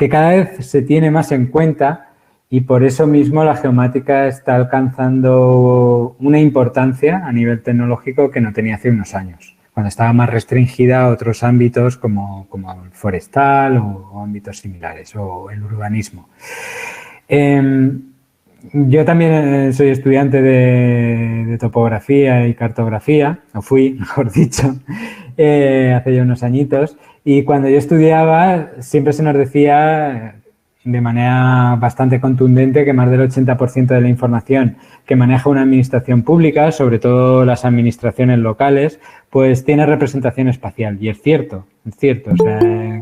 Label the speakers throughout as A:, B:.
A: que cada vez se tiene más en cuenta y por eso mismo la geomática está alcanzando una importancia a nivel tecnológico que no tenía hace unos años, cuando estaba más restringida a otros ámbitos como el forestal o ámbitos similares, o el urbanismo. Yo también soy estudiante de topografía y cartografía, o fui, mejor dicho, hace ya unos añitos, y cuando yo estudiaba siempre se nos decía de manera bastante contundente que más del 80% de la información que maneja una administración pública, sobre todo las administraciones locales, pues tiene representación espacial. Y es cierto, es cierto. O sea,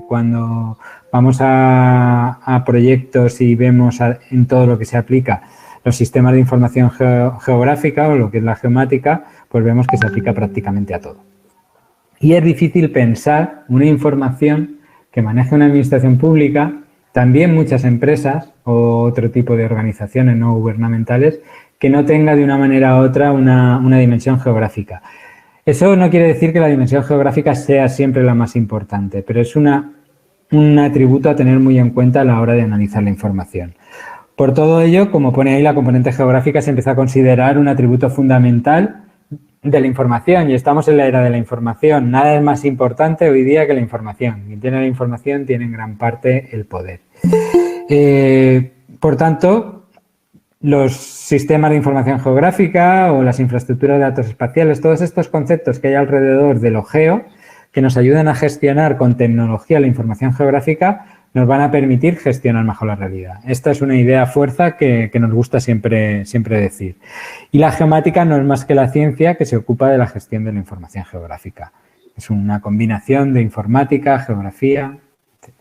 A: cuando vamos a proyectos y vemos en todo lo que se aplica los sistemas de información geográfica o lo que es la geomática, pues vemos que se aplica prácticamente a todo. Y es difícil pensar una información que maneje una administración pública, también muchas empresas o otro tipo de organizaciones no gubernamentales, que no tenga de una manera u otra una dimensión geográfica. Eso no quiere decir que la dimensión geográfica sea siempre la más importante, pero es un atributo a tener muy en cuenta a la hora de analizar la información. Por todo ello, como pone ahí, la componente geográfica se empieza a considerar un atributo fundamental de la información y estamos en la era de la información. Nada es más importante hoy día que la información. Quien tiene la información tiene en gran parte el poder. Por tanto, los sistemas de información geográfica o las infraestructuras de datos espaciales, todos estos conceptos que hay alrededor de lo geo, que nos ayudan a gestionar con tecnología la información geográfica, nos van a permitir gestionar mejor la realidad. Esta es una idea fuerza que nos gusta siempre decir. Y la geomática no es más que la ciencia que se ocupa de la gestión de la información geográfica. Es una combinación de informática, geografía, etc.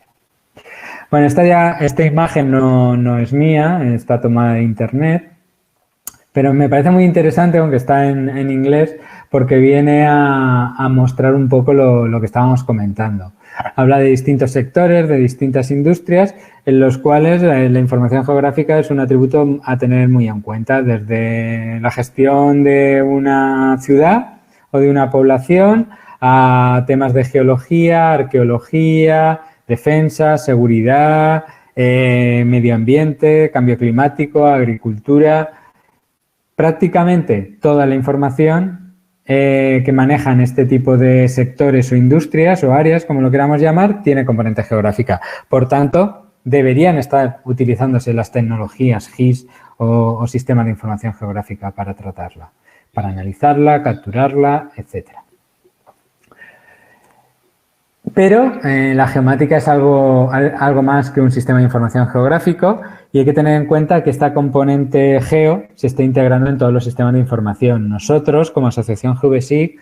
A: Bueno, esta imagen no es mía, está tomada de internet, pero me parece muy interesante, aunque está en inglés, porque viene a mostrar un poco lo que estábamos comentando. Habla de distintos sectores, de distintas industrias, en los cuales la información geográfica es un atributo a tener muy en cuenta, desde la gestión de una ciudad o de una población a temas de geología, arqueología, defensa, seguridad, medio ambiente, cambio climático, agricultura. Prácticamente toda la información que manejan este tipo de sectores o industrias o áreas, como lo queramos llamar, tiene componente geográfica. Por tanto, deberían estar utilizándose las tecnologías GIS o sistemas de información geográfica para tratarla, para analizarla, capturarla, etcétera. Pero la geomática es algo más que un sistema de información geográfico y hay que tener en cuenta que esta componente geo se está integrando en todos los sistemas de información. Nosotros, como Asociación GVSIC,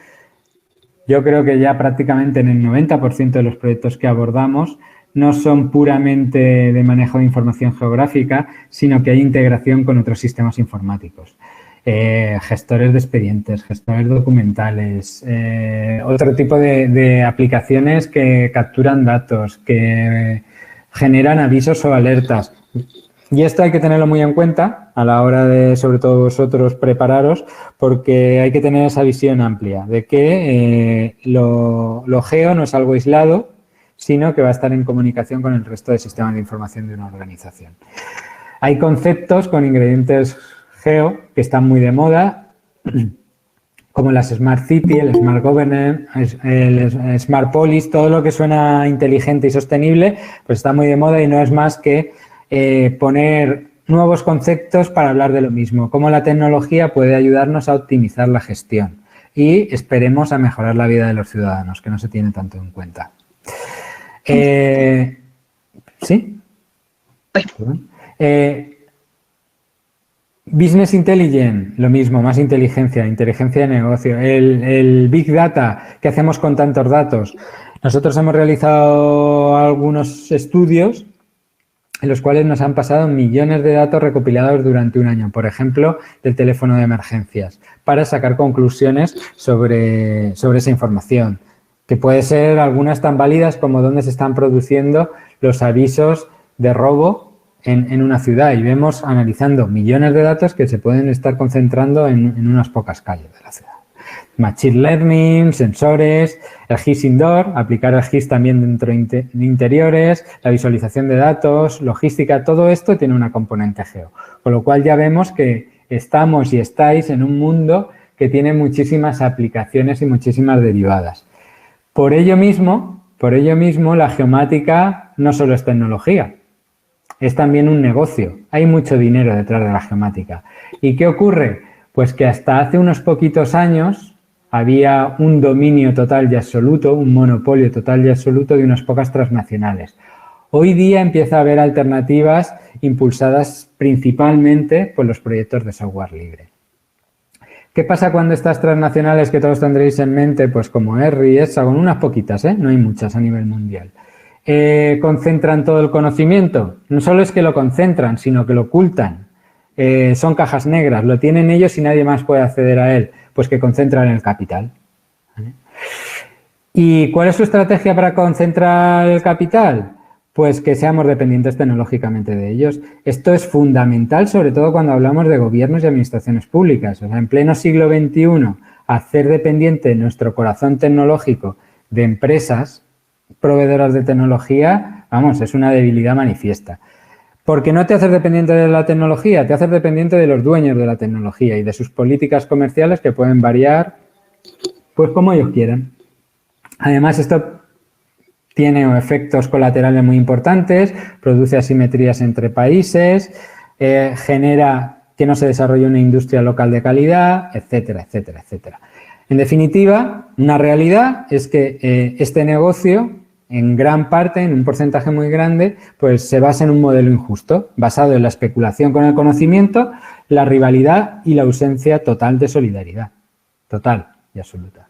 A: yo creo que ya prácticamente en el 90% de los proyectos que abordamos no son puramente de manejo de información geográfica, sino que hay integración con otros sistemas informáticos. Gestores de expedientes, gestores documentales, otro tipo de aplicaciones que capturan datos, que generan avisos o alertas. Y esto hay que tenerlo muy en cuenta a la hora de, sobre todo vosotros, prepararos, porque hay que tener esa visión amplia de que lo geo no es algo aislado, sino que va a estar en comunicación con el resto de sistemas de información de una organización. Hay conceptos con ingredientes geo que están muy de moda, como las Smart City, el Smart Governance, el Smart Police, todo lo que suena inteligente y sostenible, pues está muy de moda y no es más que poner nuevos conceptos para hablar de lo mismo, cómo la tecnología puede ayudarnos a optimizar la gestión y esperemos a mejorar la vida de los ciudadanos, que no se tiene tanto en cuenta. ¿Sí? Business Intelligence, lo mismo, más inteligencia de negocio. El Big Data, ¿qué hacemos con tantos datos? Nosotros hemos realizado algunos estudios en los cuales nos han pasado millones de datos recopilados durante un año, por ejemplo, del teléfono de emergencias, para sacar conclusiones sobre esa información, que puede ser algunas tan válidas como dónde se están produciendo los avisos de robo en una ciudad, y vemos analizando millones de datos que se pueden estar concentrando en unas pocas calles de la ciudad. Machine Learning, sensores, el GIS Indoor, aplicar el GIS también dentro de interiores, la visualización de datos, logística, todo esto tiene una componente geo. Con lo cual ya vemos que estamos y estáis en un mundo que tiene muchísimas aplicaciones y muchísimas derivadas. Por ello mismo, la geomática no solo es tecnología, es también un negocio. Hay mucho dinero detrás de la geomática. ¿Y qué ocurre? Pues que hasta hace unos poquitos años había un dominio total y absoluto, un monopolio total y absoluto de unas pocas transnacionales. Hoy día empieza a haber alternativas impulsadas principalmente por los proyectos de software libre. ¿Qué pasa cuando estas transnacionales que todos tendréis en mente, pues como ERRI, Hexagon, unas poquitas, no hay muchas a nivel mundial, concentran todo el conocimiento? No solo es que lo concentran, sino que lo ocultan. Son cajas negras, lo tienen ellos y nadie más puede acceder a él, pues que concentran el capital. ¿Vale? ¿Y cuál es su estrategia para concentrar el capital? Pues que seamos dependientes tecnológicamente de ellos. Esto es fundamental, sobre todo cuando hablamos de gobiernos y administraciones públicas. O sea, en pleno siglo XXI, hacer dependiente nuestro corazón tecnológico de empresas proveedoras de tecnología, vamos, es una debilidad manifiesta. Porque no te haces dependiente de la tecnología, te haces dependiente de los dueños de la tecnología y de sus políticas comerciales que pueden variar, pues como ellos quieran. Además, esto tiene efectos colaterales muy importantes, produce asimetrías entre países, genera que no se desarrolle una industria local de calidad, etcétera, etcétera, etcétera. En definitiva, una realidad es que este negocio, en gran parte, en un porcentaje muy grande, pues se basa en un modelo injusto, basado en la especulación con el conocimiento, la rivalidad y la ausencia total de solidaridad, total y absoluta.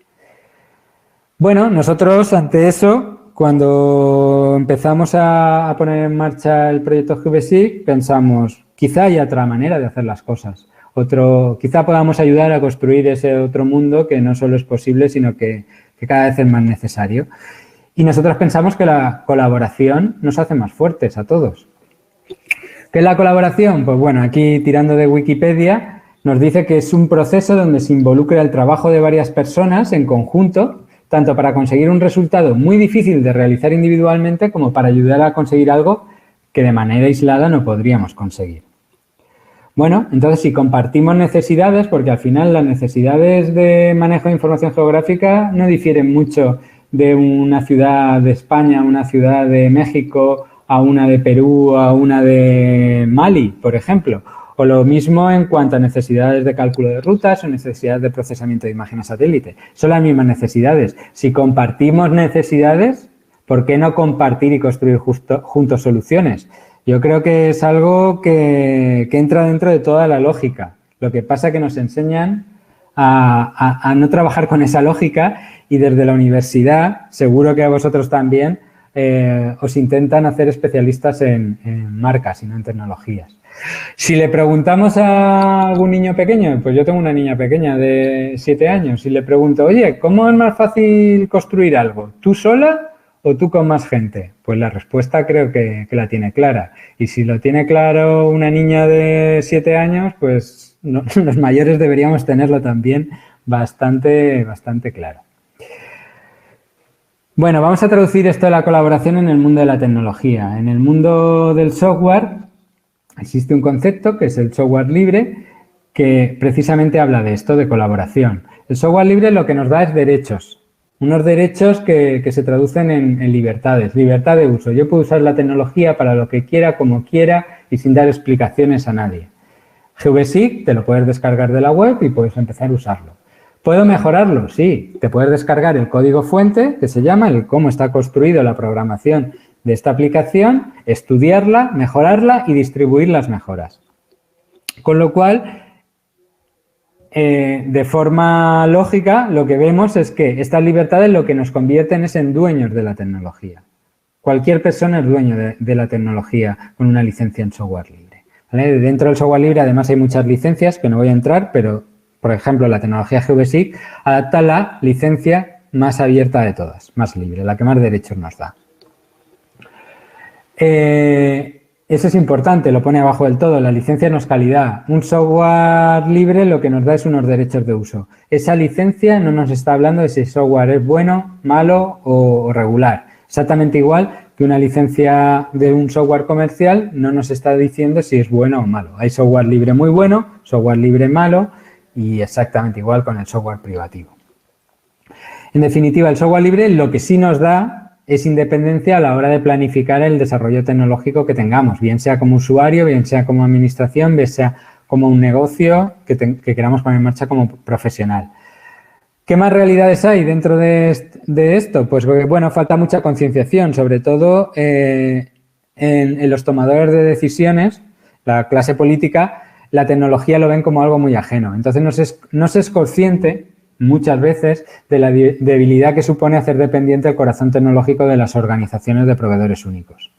A: Bueno, nosotros ante eso, cuando empezamos a poner en marcha el proyecto GVSIC, pensamos, quizá haya otra manera de hacer las cosas. Quizá podamos ayudar a construir ese otro mundo que no solo es posible, sino que cada vez es más necesario. Y nosotros pensamos que la colaboración nos hace más fuertes a todos. ¿Qué es la colaboración? Pues bueno, aquí tirando de Wikipedia nos dice que es un proceso donde se involucra el trabajo de varias personas en conjunto, tanto para conseguir un resultado muy difícil de realizar individualmente como para ayudar a conseguir algo que de manera aislada no podríamos conseguir. Bueno, entonces si compartimos necesidades, porque al final las necesidades de manejo de información geográfica no difieren mucho de una ciudad de España a una ciudad de México, a una de Perú, a una de Mali, por ejemplo. O lo mismo en cuanto a necesidades de cálculo de rutas o necesidades de procesamiento de imágenes satélite. Son las mismas necesidades. Si compartimos necesidades, ¿por qué no compartir y construir juntos soluciones? Yo creo que es algo que entra dentro de toda la lógica. Lo que pasa es que nos enseñan a no trabajar con esa lógica y desde la universidad, seguro que a vosotros también, os intentan hacer especialistas en marcas y no en tecnologías. Si le preguntamos a algún niño pequeño, pues yo tengo una niña pequeña de 7 años, y le pregunto, oye, ¿cómo es más fácil construir algo? ¿Tú sola o tú con más gente? Pues la respuesta creo que la tiene clara. Y si lo tiene claro una niña de 7 años, pues los mayores deberíamos tenerlo también bastante claro. Bueno, vamos a traducir esto de la colaboración en el mundo de la tecnología. En el mundo del software existe un concepto que es el software libre, que precisamente habla de esto, de colaboración. El software libre lo que nos da es derechos, unos derechos que se traducen en libertades, libertad de uso. Yo puedo usar la tecnología para lo que quiera, como quiera y sin dar explicaciones a nadie. GVSIC te lo puedes descargar de la web y puedes empezar a usarlo. ¿Puedo mejorarlo? Sí. Te puedes descargar el código fuente, que se llama el cómo está construido la programación de esta aplicación, estudiarla, mejorarla y distribuir las mejoras. Con lo cual, de forma lógica, lo que vemos es que estas libertades lo que nos convierten es en dueños de la tecnología. Cualquier persona es dueño de la tecnología con una licencia en software libre. ¿Vale? Dentro del software libre, además, hay muchas licencias que no voy a entrar, pero, por ejemplo, la tecnología GVSIC adapta la licencia más abierta de todas, más libre, la que más derechos nos da. Eso es importante, lo pone abajo del todo. La licencia no es calidad. Un software libre lo que nos da es unos derechos de uso. Esa licencia no nos está hablando de si el software es bueno, malo o regular. Exactamente igual que una licencia de un software comercial no nos está diciendo si es bueno o malo. Hay software libre muy bueno, software libre malo y exactamente igual con el software privativo. En definitiva, el software libre lo que sí nos da es independencia a la hora de planificar el desarrollo tecnológico que tengamos, bien sea como usuario, bien sea como administración, bien sea como un negocio que queramos poner en marcha como profesional. ¿Qué más realidades hay dentro de esto? Pues bueno, falta mucha concienciación, sobre todo en los tomadores de decisiones, la clase política, la tecnología lo ven como algo muy ajeno. Entonces no se es consciente muchas veces de la debilidad que supone hacer dependiente el corazón tecnológico de las organizaciones de proveedores únicos.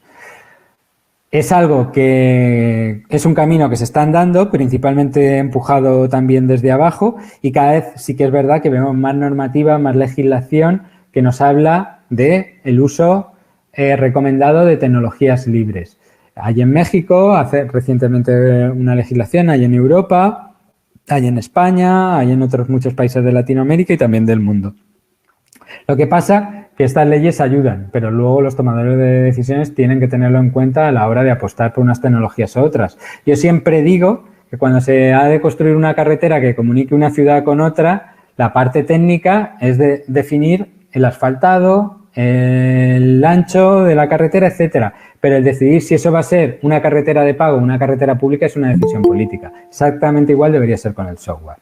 A: Es algo que es un camino que se está andando, principalmente empujado también desde abajo, y cada vez sí que es verdad que vemos más normativa, más legislación que nos habla de el uso recomendado de tecnologías libres. Hay en México, hace recientemente una legislación, hay en Europa, hay en España, hay en otros muchos países de Latinoamérica y también del mundo. Lo que pasa es que estas leyes ayudan, pero luego los tomadores de decisiones tienen que tenerlo en cuenta a la hora de apostar por unas tecnologías u otras. Yo siempre digo que cuando se ha de construir una carretera que comunique una ciudad con otra, la parte técnica es de definir el asfaltado, el ancho de la carretera, etcétera. Pero el decidir si eso va a ser una carretera de pago o una carretera pública es una decisión política. Exactamente igual debería ser con el software.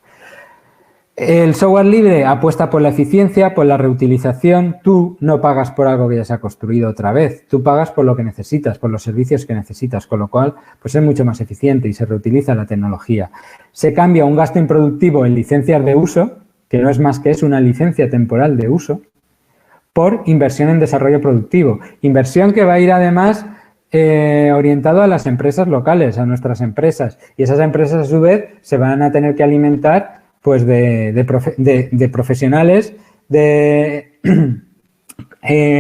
A: El software libre apuesta por la eficiencia, por la reutilización. Tú no pagas por algo que ya se ha construido otra vez. Tú pagas por lo que necesitas, por los servicios que necesitas, con lo cual pues es mucho más eficiente y se reutiliza la tecnología. Se cambia un gasto improductivo en licencias de uso, que no es más que es una licencia temporal de uso, por inversión en desarrollo productivo. Inversión que va a ir además orientado a las empresas locales, a nuestras empresas. Y esas empresas a su vez se van a tener que alimentar pues de profesionales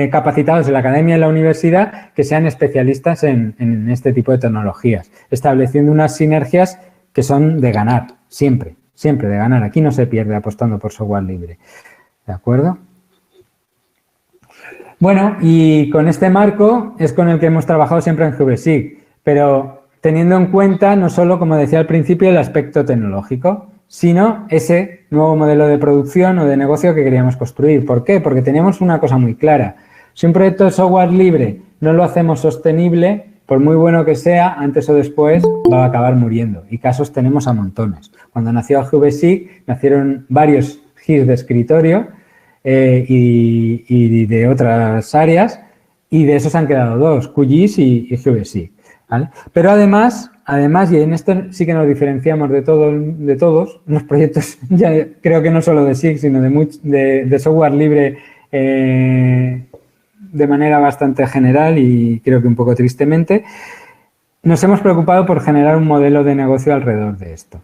A: capacitados en la academia y en la universidad que sean especialistas en este tipo de tecnologías, estableciendo unas sinergias que son de ganar, siempre de ganar. Aquí no se pierde apostando por software libre. ¿De acuerdo? Bueno, y con este marco es con el que hemos trabajado siempre en GVSIG, pero teniendo en cuenta no solo, como decía al principio, el aspecto tecnológico, sino ese nuevo modelo de producción o de negocio que queríamos construir. ¿Por qué? Porque teníamos una cosa muy clara. Si un proyecto de software libre no lo hacemos sostenible, por muy bueno que sea, antes o después va a acabar muriendo. Y casos tenemos a montones. Cuando nació GVSIG, nacieron varios GIS de escritorio y de otras áreas, y de esos han quedado dos, QGIS y GVSIG, ¿vale? Pero además, y en esto sí que nos diferenciamos de todos los proyectos, ya creo que no solo de SIG, sino de software libre de manera bastante general y creo que un poco tristemente, nos hemos preocupado por generar un modelo de negocio alrededor de esto.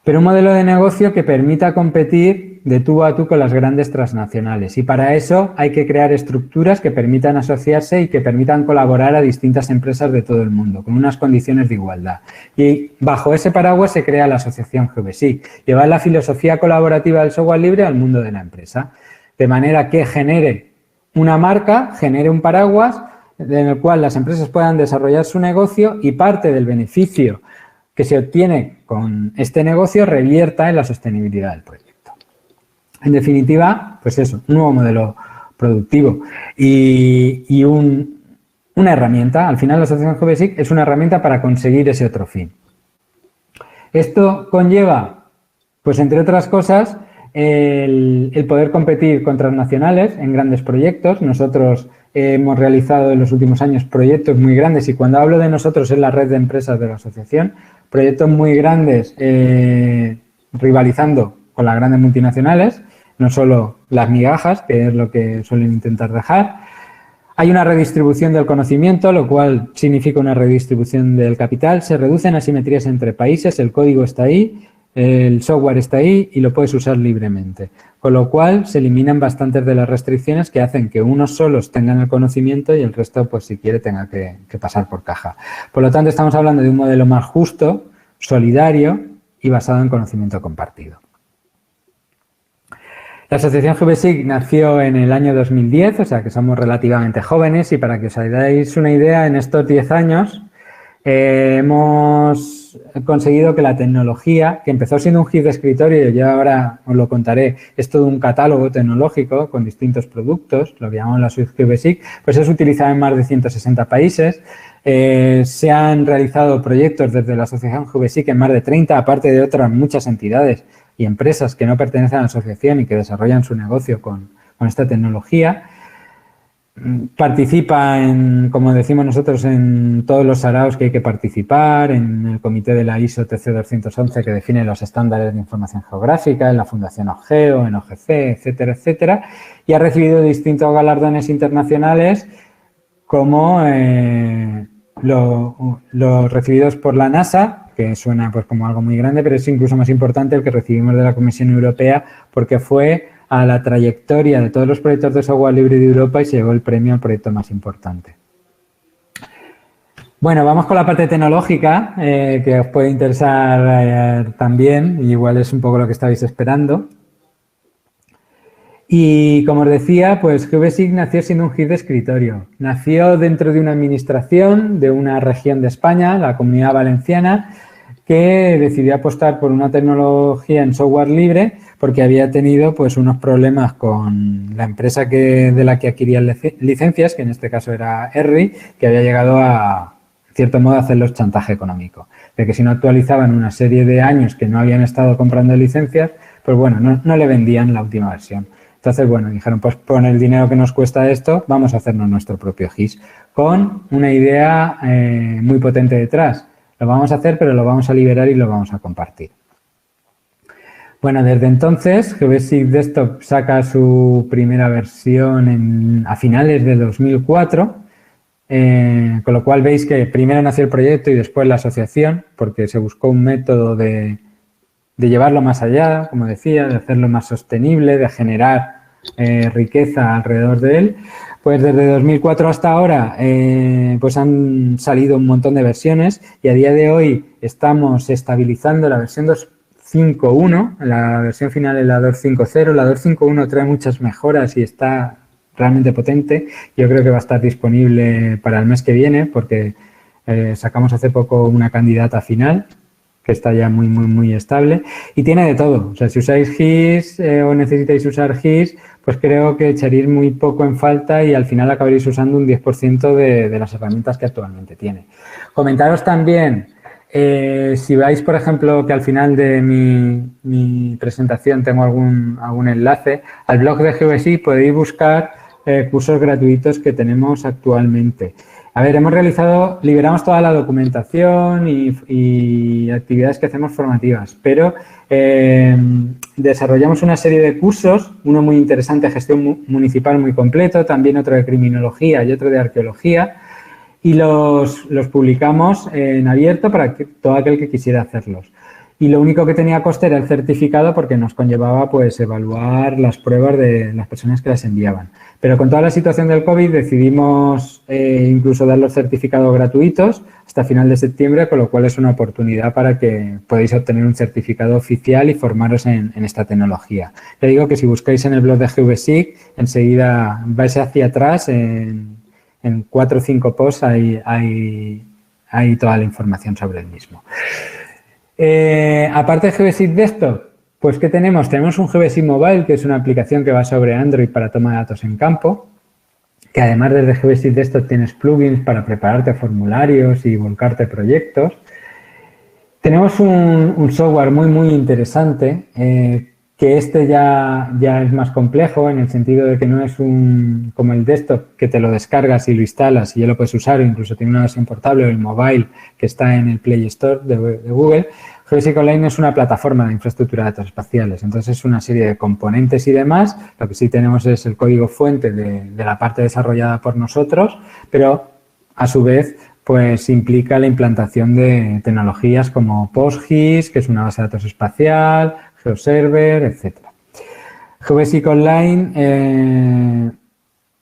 A: Pero un modelo de negocio que permita competir de tú a tú con las grandes transnacionales. Y para eso hay que crear estructuras que permitan asociarse y que permitan colaborar a distintas empresas de todo el mundo, con unas condiciones de igualdad. Y bajo ese paraguas se crea la asociación GVSIG, llevar la filosofía colaborativa del software libre al mundo de la empresa, de manera que genere una marca, genere un paraguas en el cual las empresas puedan desarrollar su negocio y parte del beneficio que se obtiene con este negocio revierta en la sostenibilidad del proyecto. En definitiva, pues eso, un nuevo modelo productivo y una herramienta. Al final, la asociación GVSIG es una herramienta para conseguir ese otro fin. Esto conlleva, pues entre otras cosas, el poder competir con transnacionales en grandes proyectos. Nosotros hemos realizado en los últimos años proyectos muy grandes y cuando hablo de nosotros es la red de empresas de la asociación, proyectos muy grandes rivalizando con las grandes multinacionales, no solo las migajas, que es lo que suelen intentar dejar. Hay una redistribución del conocimiento, lo cual significa una redistribución del capital. Se reducen asimetrías entre países, el código está ahí. el software está ahí y lo puedes usar libremente. Con lo cual, se eliminan bastantes de las restricciones que hacen que unos solos tengan el conocimiento y el resto, pues si quiere, tenga que pasar por caja. Por lo tanto, estamos hablando de un modelo más justo, solidario y basado en conocimiento compartido. La asociación GVSIG nació en el año 2010, o sea que somos relativamente jóvenes, y para que os hagáis una idea, en estos 10 años hemos conseguido que la tecnología, que empezó siendo un GIS de escritorio, y yo ahora os lo contaré, es todo un catálogo tecnológico con distintos productos, lo que llamamos la suite GVSIG, pues es utilizada en más de 160 países. Se han realizado proyectos desde la asociación GVSIG en más de 30, aparte de otras muchas entidades y empresas que no pertenecen a la asociación y que desarrollan su negocio con esta tecnología. Participa en, como decimos nosotros, en todos los saraos que hay que participar, en el comité de la ISO TC211 que define los estándares de información geográfica, en la Fundación OGEO, en OGC, etcétera, etcétera, y ha recibido distintos galardones internacionales como los recibidos por la NASA, que suena pues como algo muy grande, pero es incluso más importante el que recibimos de la Comisión Europea, porque fue a la trayectoria de todos los proyectos de software libre de Europa y se llevó el premio al proyecto más importante. Bueno, vamos con la parte tecnológica, que os puede interesar también, y igual es un poco lo que estabais esperando. Y como os decía, pues GVSIG nació siendo un GIS de escritorio. Nació dentro de una administración de una región de España, la Comunidad Valenciana, que decidió apostar por una tecnología en software libre porque había tenido pues unos problemas con la empresa de la que adquirían licencias, que en este caso era ERRI, que había llegado a, en cierto modo, a hacerlos chantaje económico. De que si no actualizaban una serie de años que no habían estado comprando licencias, pues bueno, no le vendían la última versión. Entonces, bueno, dijeron, pues por el dinero que nos cuesta esto, vamos a hacernos nuestro propio GIS, con una idea muy potente detrás. Lo vamos a hacer, pero lo vamos a liberar y lo vamos a compartir. Bueno, desde entonces, GVSIG Desktop saca su primera versión a finales de 2004, con lo cual veis que primero nació el proyecto y después la asociación, porque se buscó un método de llevarlo más allá, como decía, de hacerlo más sostenible, de generar riqueza alrededor de él. Pues desde 2004 hasta ahora pues han salido un montón de versiones y a día de hoy estamos estabilizando la versión 2.5.1, la versión final es la 2.5.0, la 2.5.1 trae muchas mejoras y está realmente potente. Yo creo que va a estar disponible para el mes que viene porque sacamos hace poco una candidata final que está ya muy estable y tiene de todo. O sea, si usáis GIS o necesitáis usar GIS, pues creo que echaréis muy poco en falta y al final acabaréis usando un 10% de las herramientas que actualmente tiene. Comentaros también, si veis, por ejemplo, que al final de mi presentación tengo algún enlace, al blog de GVSIG podéis buscar cursos gratuitos que tenemos actualmente. A ver, liberamos toda la documentación y actividades que hacemos formativas, pero desarrollamos una serie de cursos, uno muy interesante, gestión municipal muy completo, también otro de criminología y otro de arqueología, y los publicamos en abierto para todo aquel que quisiera hacerlos. Y lo único que tenía coste era el certificado porque nos conllevaba pues evaluar las pruebas de las personas que las enviaban. Pero con toda la situación del COVID decidimos incluso dar los certificados gratuitos hasta final de septiembre, con lo cual es una oportunidad para que podáis obtener un certificado oficial y formaros en esta tecnología. Ya digo que si buscáis en el blog de GVSIG, enseguida vais hacia atrás, en 4 o 5 posts hay toda la información sobre el mismo. Aparte de GVSIG Desktop, pues ¿qué tenemos? Tenemos un GVSIG Mobile, que es una aplicación que va sobre Android para toma de datos en campo, que además desde GVSIG Desktop tienes plugins para prepararte formularios y volcarte proyectos. Tenemos un software muy interesante, que ya es más complejo en el sentido de que no es como el desktop que te lo descargas y lo instalas y ya lo puedes usar, o incluso tiene una versión portable o el mobile que está en el Play Store de Google. GVSIG Online es una plataforma de infraestructura de datos espaciales, entonces es una serie de componentes y demás. Lo que sí tenemos es el código fuente de la parte desarrollada por nosotros, pero a su vez pues implica la implantación de tecnologías como PostGIS, que es una base de datos espacial, GeoServer, etcétera. Geodesic Online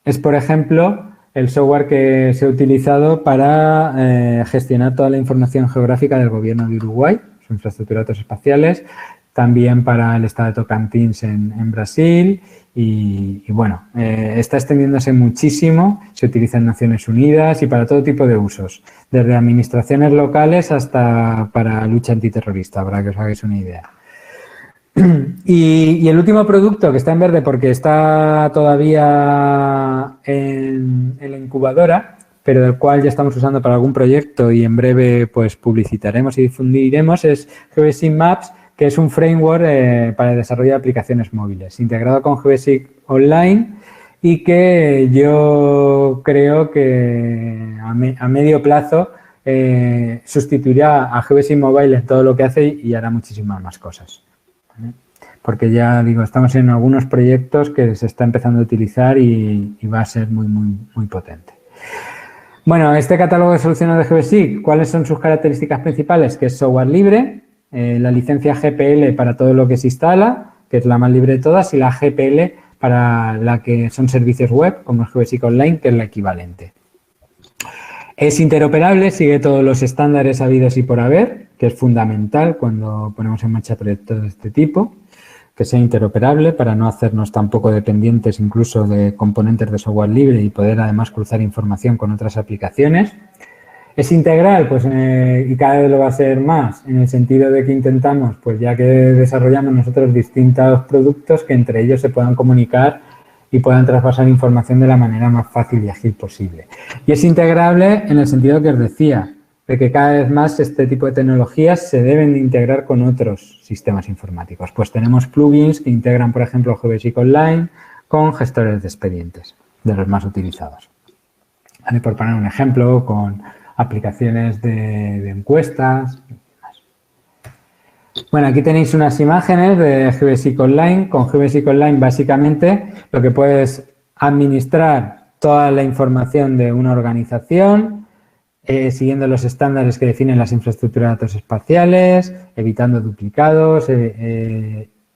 A: es, por ejemplo, el software que se ha utilizado para gestionar toda la información geográfica del gobierno de Uruguay, su infraestructura de datos espaciales, también para el estado de Tocantins en Brasil y bueno, está extendiéndose muchísimo, se utiliza en Naciones Unidas y para todo tipo de usos, desde administraciones locales hasta para lucha antiterrorista, para que os hagáis una idea. Y el último producto que está en verde porque está todavía en la incubadora, pero del cual ya estamos usando para algún proyecto y en breve pues publicitaremos y difundiremos, es Geodesic Maps, que es un framework para el desarrollo de aplicaciones móviles, integrado con Geodesic Online y que yo creo que a medio plazo sustituirá a Geodesic Mobile en todo lo que hace y hará muchísimas más cosas. Porque ya digo, estamos en algunos proyectos que se está empezando a utilizar y va a ser muy potente. Bueno, este catálogo de soluciones de Geodesic, ¿cuáles son sus características principales? Que es software libre, la licencia GPL para todo lo que se instala, que es la más libre de todas, y la GPL para la que son servicios web, como el Geodesic Online, que es la equivalente. Es interoperable, sigue todos los estándares habidos y por haber, que es fundamental cuando ponemos en marcha proyectos de este tipo, que sea interoperable para no hacernos tampoco dependientes incluso de componentes de software libre y poder además cruzar información con otras aplicaciones. Es integral, pues, y cada vez lo va a ser más, en el sentido de que intentamos, pues ya que desarrollamos nosotros distintos productos, que entre ellos se puedan comunicar y puedan traspasar información de la manera más fácil y ágil posible. Y es integrable en el sentido que os decía, de que cada vez más este tipo de tecnologías se deben de integrar con otros sistemas informáticos. Pues tenemos plugins que integran, por ejemplo, Geodesic Online con gestores de expedientes, de los más utilizados. ¿Vale? Por poner un ejemplo, con aplicaciones de encuestas. Bueno, aquí tenéis unas imágenes de Geodesic Online. Con Geodesic Online, básicamente, lo que puedes administrar toda la información de una organización, siguiendo los estándares que definen las infraestructuras de datos espaciales, evitando duplicados,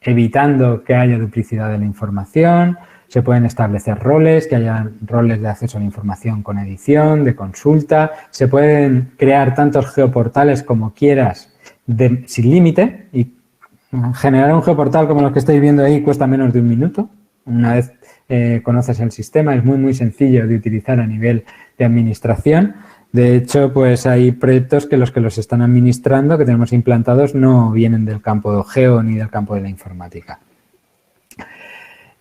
A: evitando que haya duplicidad de la información. Se pueden establecer roles, que haya roles de acceso a la información con edición, de consulta. Se pueden crear tantos geoportales como quieras sin límite y generar un geoportal como los que estáis viendo ahí cuesta menos de un minuto. Una vez conoces el sistema, es muy sencillo de utilizar a nivel de administración. De hecho, pues hay proyectos que los están administrando, que tenemos implantados, no vienen del campo de geo ni del campo de la informática.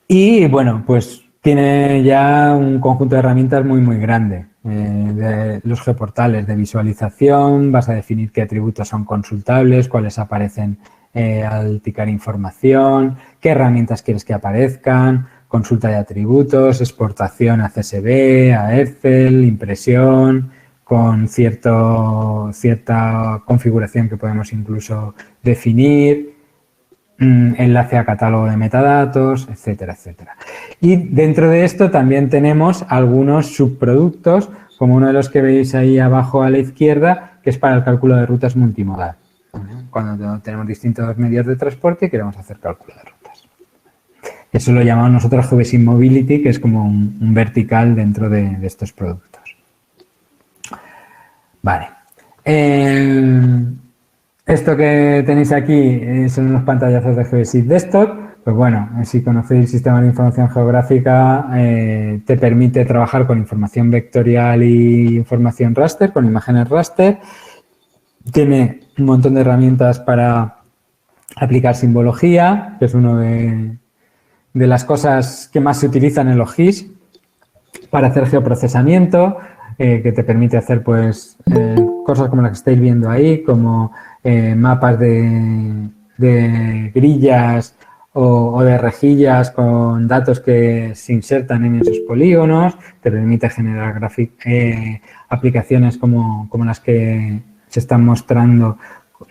A: Y bueno, pues tiene ya un conjunto de herramientas muy grande. De los geoportales de visualización, vas a definir qué atributos son consultables, cuáles aparecen al ticar información, qué herramientas quieres que aparezcan, consulta de atributos, exportación a CSV, a Excel, impresión, con cierta configuración que podemos incluso definir, enlace a catálogo de metadatos, etcétera, etcétera. Y dentro de esto también tenemos algunos subproductos, como uno de los que veis ahí abajo a la izquierda, que es para el cálculo de rutas multimodal. Cuando tenemos distintos medios de transporte y queremos hacer cálculo de rutas. Eso lo llamamos nosotros Geodesic Mobility, que es como un vertical dentro de estos productos. Vale. Esto que tenéis aquí son unos pantallazos de Geodesic Desktop. Pues bueno, si conocéis el sistema de información geográfica, te permite trabajar con información vectorial y información raster, con imágenes raster. Tiene un montón de herramientas para aplicar simbología, que es una de las cosas que más se utilizan en los GIS, para hacer geoprocesamiento, que te permite hacer pues cosas como las que estáis viendo ahí, como mapas de grillas o de rejillas con datos que se insertan en esos polígonos, te permite generar aplicaciones como las que se están mostrando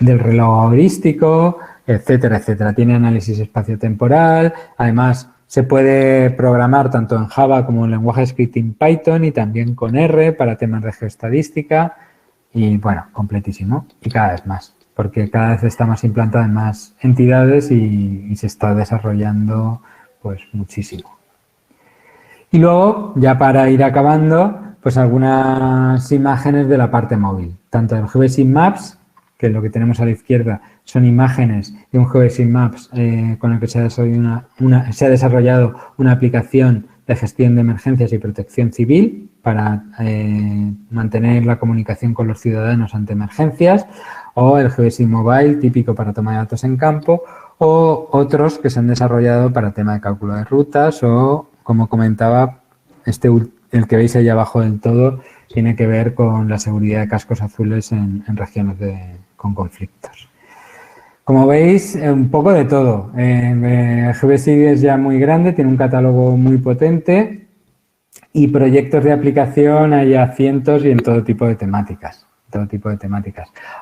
A: del reloj heurístico, etcétera, etcétera. Tiene análisis espaciotemporal, además Se puede programar tanto en Java como en lenguaje scripting Python y también con R para temas de geoestadística y, bueno, completísimo. Y cada vez más, porque cada vez está más implantado en más entidades y se está desarrollando pues muchísimo. Y luego, ya para ir acabando, pues algunas imágenes de la parte móvil, tanto el GeoBasic Maps, que lo que tenemos a la izquierda son imágenes de un GeoBasic Maps con el que se ha desarrollado una aplicación de gestión de emergencias y protección civil para mantener la comunicación con los ciudadanos ante emergencias, o el GeoBasic Mobile, típico para toma de datos en campo, o otros que se han desarrollado para tema de cálculo de rutas o, como comentaba, el que veis ahí abajo del todo tiene que ver con la seguridad de cascos azules en regiones con conflictos. Como veis, un poco de todo. GeoBasic es ya muy grande, tiene un catálogo muy potente y proyectos de aplicación hay a cientos y en todo tipo de temáticas.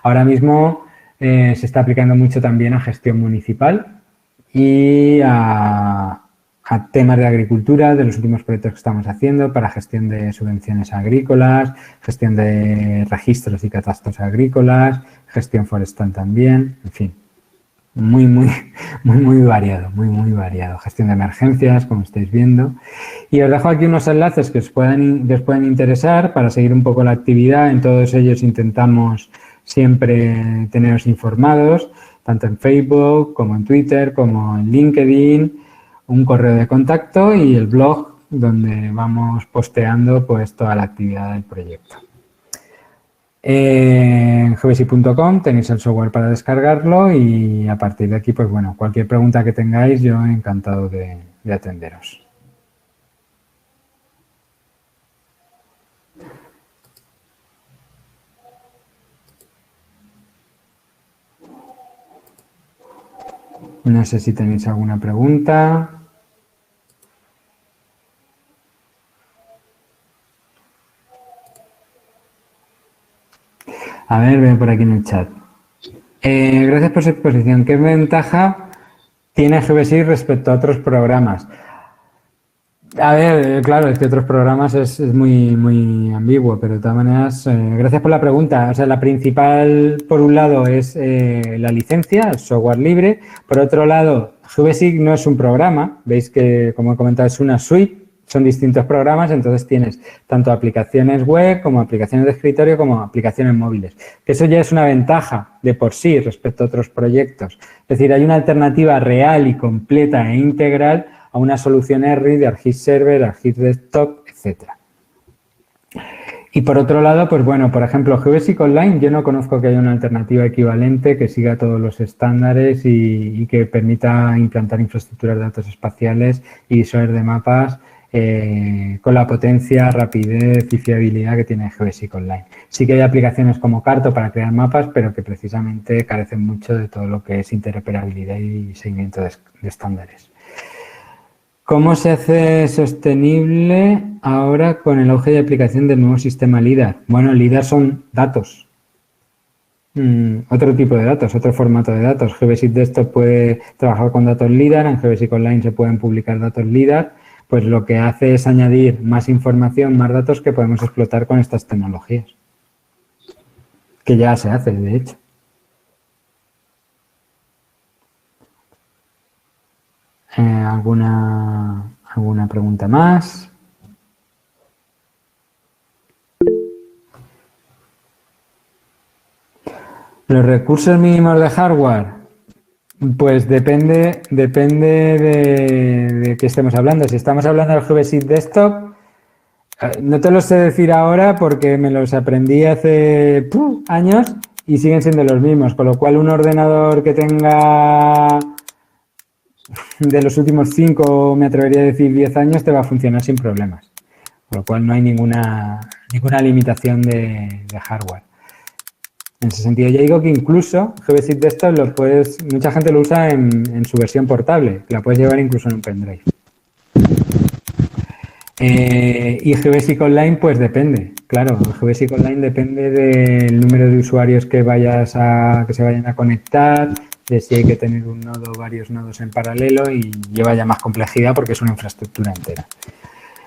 A: Ahora mismo se está aplicando mucho también a gestión municipal y a temas de agricultura, de los últimos proyectos que estamos haciendo para gestión de subvenciones agrícolas, gestión de registros y catastros agrícolas, gestión forestal también, en fin, muy variado. Gestión de emergencias, como estáis viendo. Y os dejo aquí unos enlaces que os pueden interesar para seguir un poco la actividad. En todos ellos intentamos siempre teneros informados, tanto en Facebook como en Twitter, como en LinkedIn, un correo de contacto y el blog donde vamos posteando pues toda la actividad del proyecto. En geobasic.com tenéis el software para descargarlo y a partir de aquí, pues bueno, cualquier pregunta que tengáis, yo encantado de atenderos. No sé si tenéis alguna pregunta. A ver, veo por aquí en el chat. Gracias por su exposición. ¿Qué ventaja tiene GeoBasic respecto a otros programas? A ver, claro, es que otros programas es muy ambiguo, pero de todas maneras, gracias por la pregunta. O sea, la principal, por un lado, es la licencia, el software libre. Por otro lado, GeoBasic no es un programa. Veis que, como he comentado, es una suite. Son distintos programas, entonces tienes tanto aplicaciones web como aplicaciones de escritorio como aplicaciones móviles. Que eso ya es una ventaja de por sí respecto a otros proyectos. Es decir, hay una alternativa real y completa e integral a una solución ERRI de ArcGIS Server, ArcGIS Desktop, etcétera. Y por otro lado, pues bueno, por ejemplo, GeoBasic Online, yo no conozco que haya una alternativa equivalente que siga todos los estándares y que permita implantar infraestructuras de datos espaciales y visores de mapas con la potencia, rapidez y fiabilidad que tiene GeoBasic Online. Sí que hay aplicaciones como Carto para crear mapas, pero que precisamente carecen mucho de todo lo que es interoperabilidad y seguimiento de estándares. ¿Cómo se hace sostenible ahora con el auge de aplicación del nuevo sistema LIDAR? Bueno, LIDAR son datos. Otro tipo de datos, otro formato de datos. GeoBasic Desktop puede trabajar con datos LIDAR, en GeoBasic Online se pueden publicar datos LIDAR, pues lo que hace es añadir más información, más datos que podemos explotar con estas tecnologías. Que ya se hace, de hecho. ¿Alguna pregunta más? Los recursos mínimos de hardware, pues depende de qué estemos hablando. Si estamos hablando del GeoBasic Desktop, no te lo sé decir ahora porque me los aprendí hace años y siguen siendo los mismos, con lo cual un ordenador que tenga de los últimos 5, me atrevería a decir 10 años, te va a funcionar sin problemas. Con lo cual no hay ninguna limitación de hardware. En ese sentido, ya digo que incluso GeoBasic Desktop mucha gente lo usa en su versión portable, que la puedes llevar incluso en un pendrive. Y GeoBasic Online, pues depende. Claro, GeoBasic Online depende del número de usuarios que se vayan a conectar, de si hay que tener un nodo o varios nodos en paralelo, y lleva ya más complejidad porque es una infraestructura entera.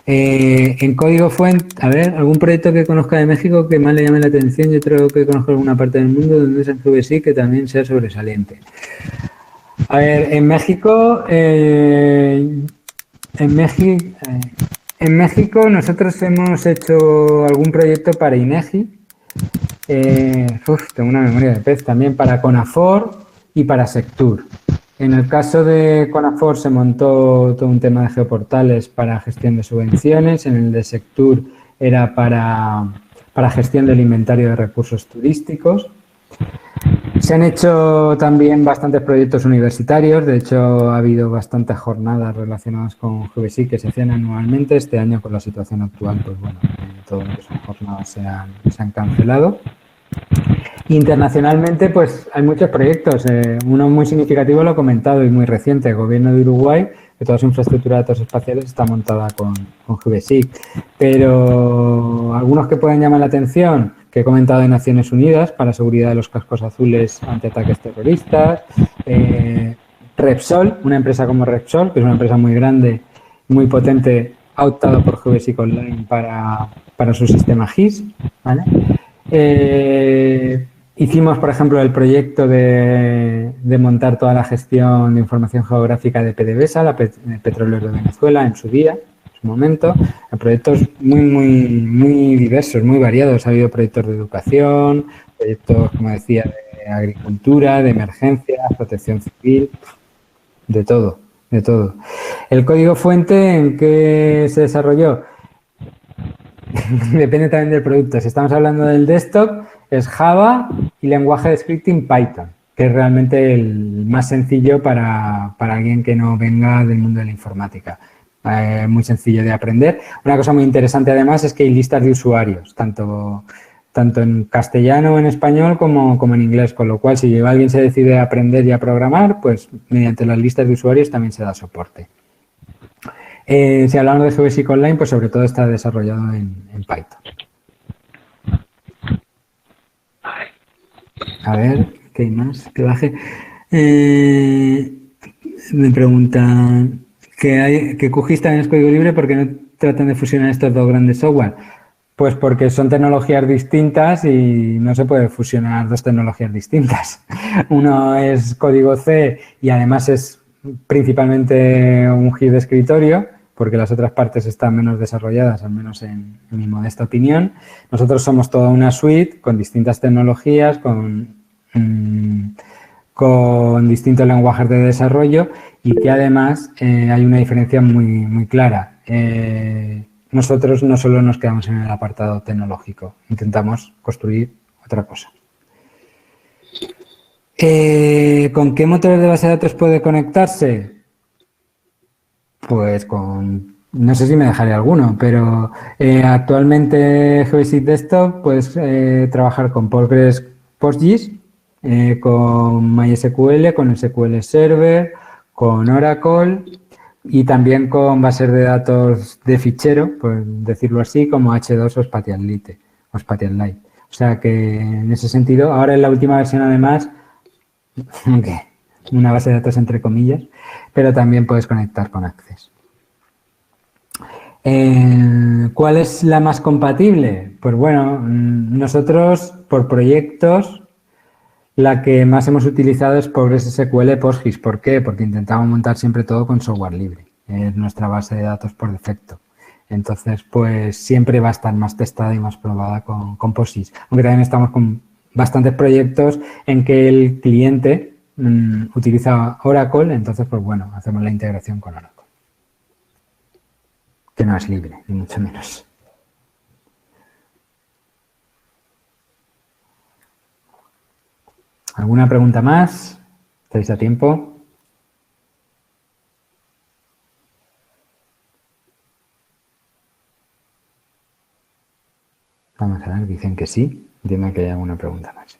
A: En código fuente, a ver, algún proyecto que conozca de México que más le llame la atención. Yo creo que conozco alguna parte del mundo donde es el GVC que también sea sobresaliente. A ver, en México, en México nosotros hemos hecho algún proyecto para INEGI. Tengo una memoria de pez, también para CONAFOR y para Sectur. En el caso de CONAFOR se montó todo un tema de geoportales para gestión de subvenciones. En el de Sectur era para gestión del inventario de recursos turísticos. Se han hecho también bastantes proyectos universitarios. De hecho, ha habido bastantes jornadas relacionadas con GVC que se hacían anualmente. Este año, con la situación actual, pues bueno, todo lo que son jornadas se han cancelado. Internacionalmente, pues hay muchos proyectos. Uno muy significativo lo he comentado y muy reciente, el Gobierno de Uruguay, que toda su infraestructura de datos espaciales está montada con GVSIC. Pero algunos que pueden llamar la atención, que he comentado de Naciones Unidas para seguridad de los cascos azules ante ataques terroristas. Repsol, una empresa como Repsol, que es una empresa muy grande, muy potente, ha optado por GVSIC Online para su sistema GIS, ¿vale? Hicimos, por ejemplo, el proyecto de montar toda la gestión de información geográfica de PDVSA, la Petróleos de Venezuela, en su día, en su momento. Proyectos muy diversos, muy variados. Ha habido proyectos de educación, proyectos, como decía, de agricultura, de emergencias, protección civil, de todo, de todo. ¿El código fuente en qué se desarrolló? Depende también del producto. Si estamos hablando del desktop, es Java y lenguaje de scripting Python, que es realmente el más sencillo para alguien que no venga del mundo de la informática. Muy sencillo de aprender. Una cosa muy interesante además es que hay listas de usuarios, tanto en castellano o en español como en inglés, con lo cual si alguien se decide a aprender y a programar, pues mediante las listas de usuarios también se da soporte. Si hablamos de GVSIC Online, pues sobre todo está desarrollado en Python. A ver, ¿qué hay más? Que baje. Me preguntan que QGIS también es código libre, ¿por qué no tratan de fusionar estos dos grandes software? Pues porque son tecnologías distintas y no se puede fusionar dos tecnologías distintas. Uno es código C y además es principalmente un GIS de escritorio, porque las otras partes están menos desarrolladas, al menos en mi modesta opinión. Nosotros somos toda una suite con distintas tecnologías, con distintos lenguajes de desarrollo y que además hay una diferencia muy clara. Nosotros no solo nos quedamos en el apartado tecnológico, intentamos construir otra cosa. ¿Con qué motores de base de datos puede conectarse? Pues con, no sé si me dejaré alguno, pero actualmente GeoBasic Desktop puedes trabajar con PostGIS, con MySQL, con SQL Server, con Oracle y también con bases de datos de fichero, por decirlo así, como H2 o Spatialite. O sea que en ese sentido, ahora en la última versión además, una base de datos entre comillas, pero también puedes conectar con Access. ¿Cuál es la más compatible? Pues bueno, nosotros por proyectos la que más hemos utilizado es PostgreSQL PostGIS. ¿Por qué? Porque intentamos montar siempre todo con software libre. Es nuestra base de datos por defecto. Entonces, pues siempre va a estar más testada y más probada con PostGIS. Aunque también estamos con bastantes proyectos en que el cliente utiliza Oracle, entonces, pues bueno, hacemos la integración con Oracle. Que no es libre, ni mucho menos. ¿Alguna pregunta más? ¿Estáis a tiempo? Vamos a ver, dicen que sí. Entiendo que hay alguna pregunta más.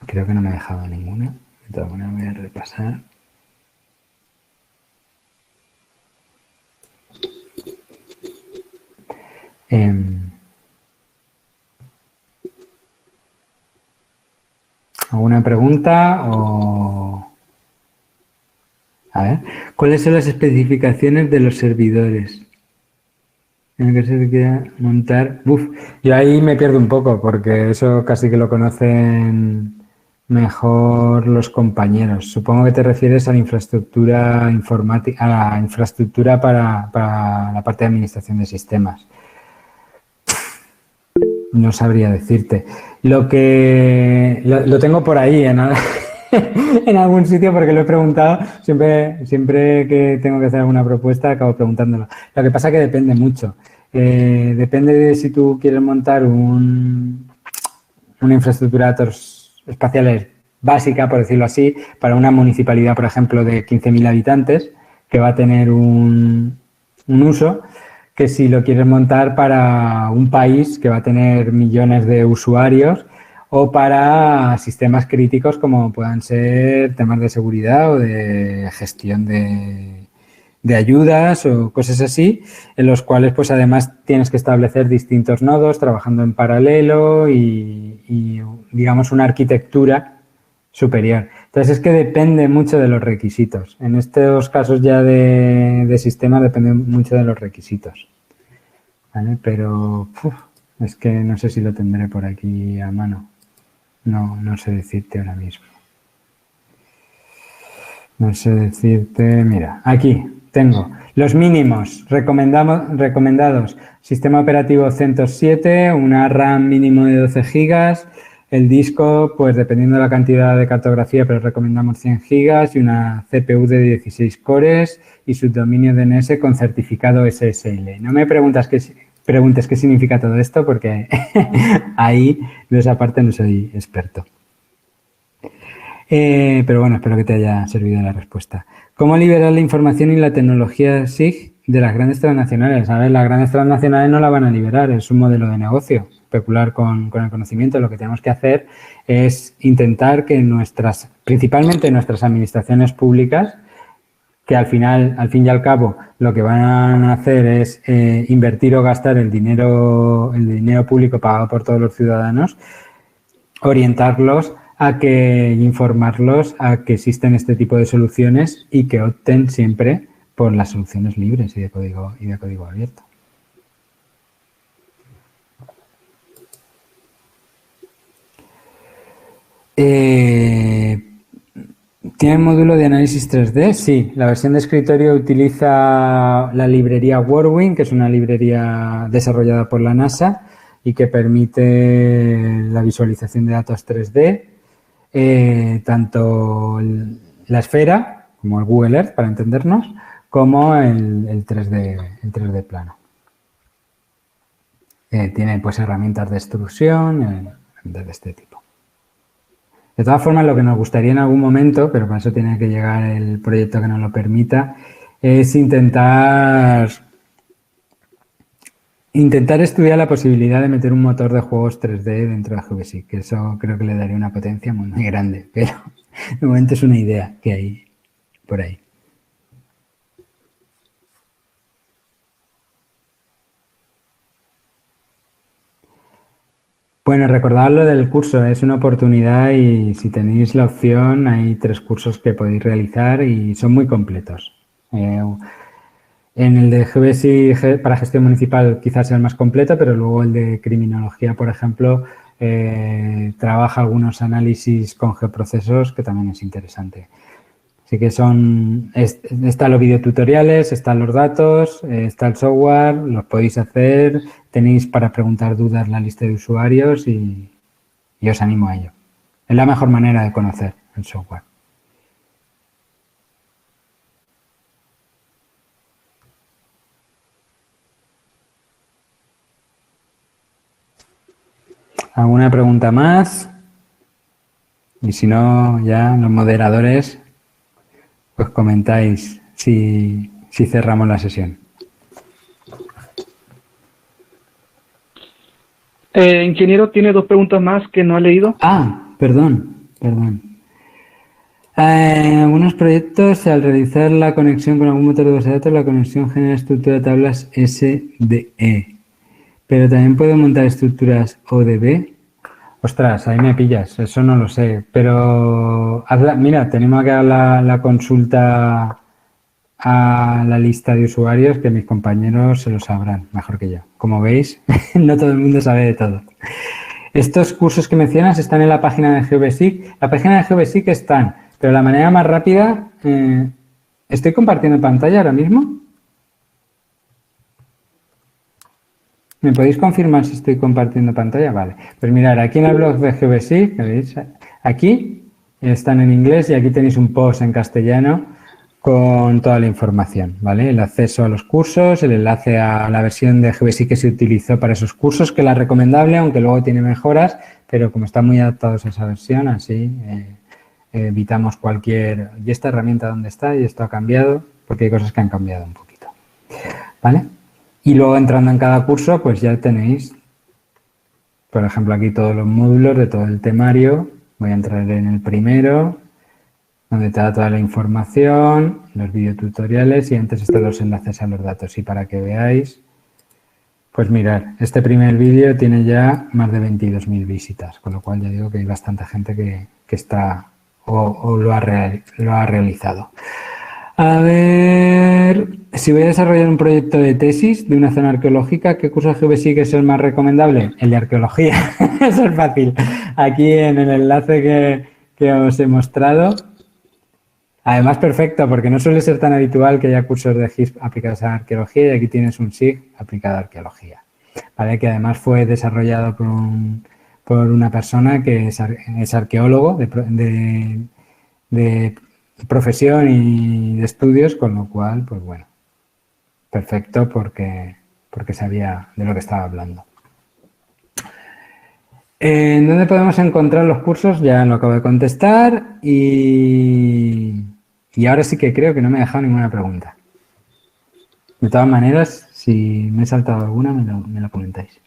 A: Creo que no me he dejado ninguna. De todas maneras voy a repasar. ¿Alguna pregunta o...? A ver, ¿cuáles son las especificaciones de los servidores? En el que se quiera montar... yo ahí me pierdo un poco porque eso casi que lo conocen mejor los compañeros. Supongo que te refieres a la infraestructura informática, a la infraestructura para la parte de administración de sistemas. No sabría decirte. Lo tengo por ahí en algún sitio porque lo he preguntado. Siempre que tengo que hacer alguna propuesta acabo preguntándolo. Lo que pasa es que depende mucho. Depende de si tú quieres montar una infraestructura de datos espaciales básica, por decirlo así, para una municipalidad, por ejemplo, de 15.000 habitantes, que va a tener un uso, que si lo quieres montar para un país que va a tener millones de usuarios o para sistemas críticos como puedan ser temas de seguridad o de gestión de ayudas o cosas así, en los cuales pues además tienes que establecer distintos nodos trabajando en paralelo y digamos una arquitectura superior. Entonces es que depende mucho de los requisitos. En estos casos ya de sistema depende mucho de los requisitos. ¿Vale? Pero es que no sé si lo tendré por aquí a mano. No sé decirte ahora mismo. No sé decirte... Mira, aquí tengo los mínimos recomendados. Sistema operativo CentOS 7, una RAM mínimo de 12 gigas. El disco, pues dependiendo de la cantidad de cartografía, pero recomendamos 100 gigas y una CPU de 16 cores y subdominio DNS con certificado SSL. No me preguntes qué significa todo esto porque ahí de esa parte no soy experto. Pero bueno, espero que te haya servido la respuesta. ¿Cómo liberar la información y la tecnología SIG de las grandes transnacionales? A ver, las grandes transnacionales no la van a liberar, es un modelo de negocio. Especular con el conocimiento, lo que tenemos que hacer es intentar que principalmente nuestras administraciones públicas, que al fin y al cabo, lo que van a hacer es invertir o gastar el dinero público pagado por todos los ciudadanos, orientarlos informarlos a que existen este tipo de soluciones y que opten siempre por las soluciones libres y de código abierto. ¿Tiene módulo de análisis 3D? Sí, la versión de escritorio utiliza la librería Whirlwind, que es una librería desarrollada por la NASA y que permite la visualización de datos 3D, tanto la esfera, como el Google Earth, para entendernos, como el 3D plano. Tiene pues herramientas de extrusión de este tipo. De todas formas, lo que nos gustaría en algún momento, pero para eso tiene que llegar el proyecto que nos lo permita, es intentar estudiar la posibilidad de meter un motor de juegos 3D dentro de GVSIG, que eso creo que le daría una potencia muy, muy grande, pero de momento es una idea que hay por ahí. Bueno, recordad lo del curso, es una oportunidad y si tenéis la opción hay 3 cursos que podéis realizar y son muy completos. En el de GVSIG para gestión municipal quizás sea el más completo, pero luego el de criminología, por ejemplo, trabaja algunos análisis con geoprocesos que también es interesante. Así que están los videotutoriales, están los datos, está el software, los podéis hacer, tenéis para preguntar dudas la lista de usuarios y os animo a ello. Es la mejor manera de conocer el software. ¿Alguna pregunta más? Y si no, ya los moderadores pues comentáis si cerramos la sesión.
B: Ingeniero, tiene 2 preguntas más que no ha leído.
A: Perdón. En algunos proyectos, al realizar la conexión con algún motor de base de datos, la conexión genera estructura de tablas SDE. Pero también puedo montar estructuras ODB. Ostras, ahí me pillas, eso no lo sé, pero mira, tenemos que dar la consulta a la lista de usuarios que mis compañeros se lo sabrán mejor que yo. Como veis, no todo el mundo sabe de todo. Estos cursos que mencionas están en la página de GeoBasic. La página de GeoBasic están, pero la manera más rápida... ¿estoy compartiendo pantalla ahora mismo? ¿Me podéis confirmar si estoy compartiendo pantalla? Vale. Pues mirad, aquí en el blog de GeoBasic, ¿veis? Aquí están en inglés y aquí tenéis un post en castellano con toda la información, ¿vale? El acceso a los cursos, el enlace a la versión de GeoBasic que se utilizó para esos cursos, que es la recomendable, aunque luego tiene mejoras, pero como están muy adaptados a esa versión, así evitamos cualquier... ¿Y esta herramienta dónde está? Y esto ha cambiado, porque hay cosas que han cambiado un poquito, ¿vale? Y luego entrando en cada curso, pues ya tenéis, por ejemplo, aquí todos los módulos de todo el temario. Voy a entrar en el primero, donde te da toda la información, los videotutoriales y antes están los enlaces a los datos. Y para que veáis, pues mirad, este primer vídeo tiene ya más de 22.000 visitas, con lo cual ya digo que hay bastante gente que está o lo ha realizado. A ver, si voy a desarrollar un proyecto de tesis de una zona arqueológica, ¿qué curso de GeoBasic es el más recomendable? El de arqueología, eso es fácil. Aquí en el enlace que os he mostrado. Además, perfecto, porque no suele ser tan habitual que haya cursos de GIS aplicados a arqueología y aquí tienes un SIG aplicado a arqueología. ¿Vale? Que además fue desarrollado por una persona que es arqueólogo de profesión y de estudios, con lo cual, pues bueno, perfecto porque sabía de lo que estaba hablando. ¿En dónde podemos encontrar los cursos? Ya lo acabo de contestar y ahora sí que creo que no me he dejado ninguna pregunta. De todas maneras, si me he saltado alguna, me lo comentáis.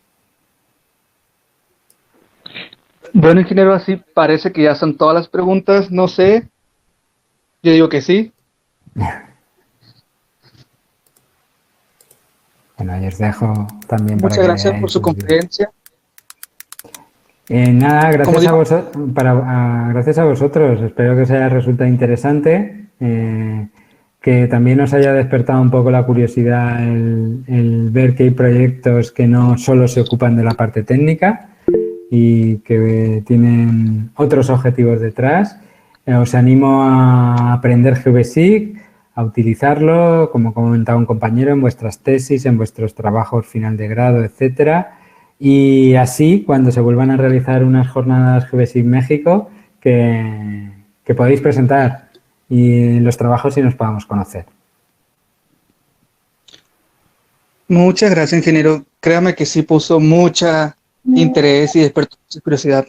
B: Bueno, ingeniero, así parece que ya son todas las preguntas. No sé. Yo digo que sí.
A: Bueno, ahí os dejo también para
B: Muchas
A: que
B: gracias por
A: veáis
B: su
A: los vídeos.
B: conferencia.
A: Nada,
B: Como
A: gracias a
B: digo,
A: vosotros, gracias a vosotros. Espero que os haya resultado interesante, que también os haya despertado un poco la curiosidad el ver que hay proyectos que no solo se ocupan de la parte técnica y que tienen otros objetivos detrás. Os animo a aprender GeoBasic, a utilizarlo, como comentaba un compañero, en vuestras tesis, en vuestros trabajos final de grado, etcétera. Y así, cuando se vuelvan a realizar unas jornadas GeoBasic México, que podéis presentar y los trabajos y nos podamos conocer.
B: muchas gracias, ingeniero. Créame que sí puso mucha interés y despertó mucha curiosidad.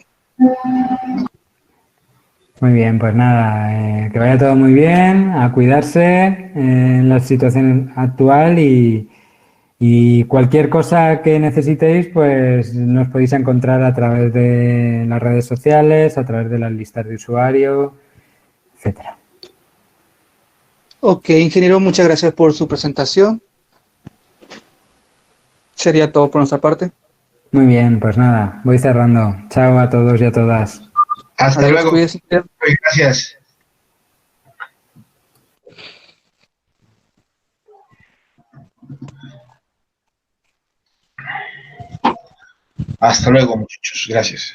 A: Muy bien, pues nada, que vaya todo muy bien, a cuidarse en la situación actual y cualquier cosa que necesitéis, pues nos podéis encontrar a través de las redes sociales, a través de las listas de usuario, etcétera.
B: Ok, ingeniero, muchas gracias por su presentación. Sería todo por nuestra parte.
A: Muy bien, pues nada, voy cerrando. Chao a todos y a todas.
C: Hasta
B: Adiós,
C: luego.
B: cuídese.
C: Gracias. Hasta luego, muchachos. Gracias.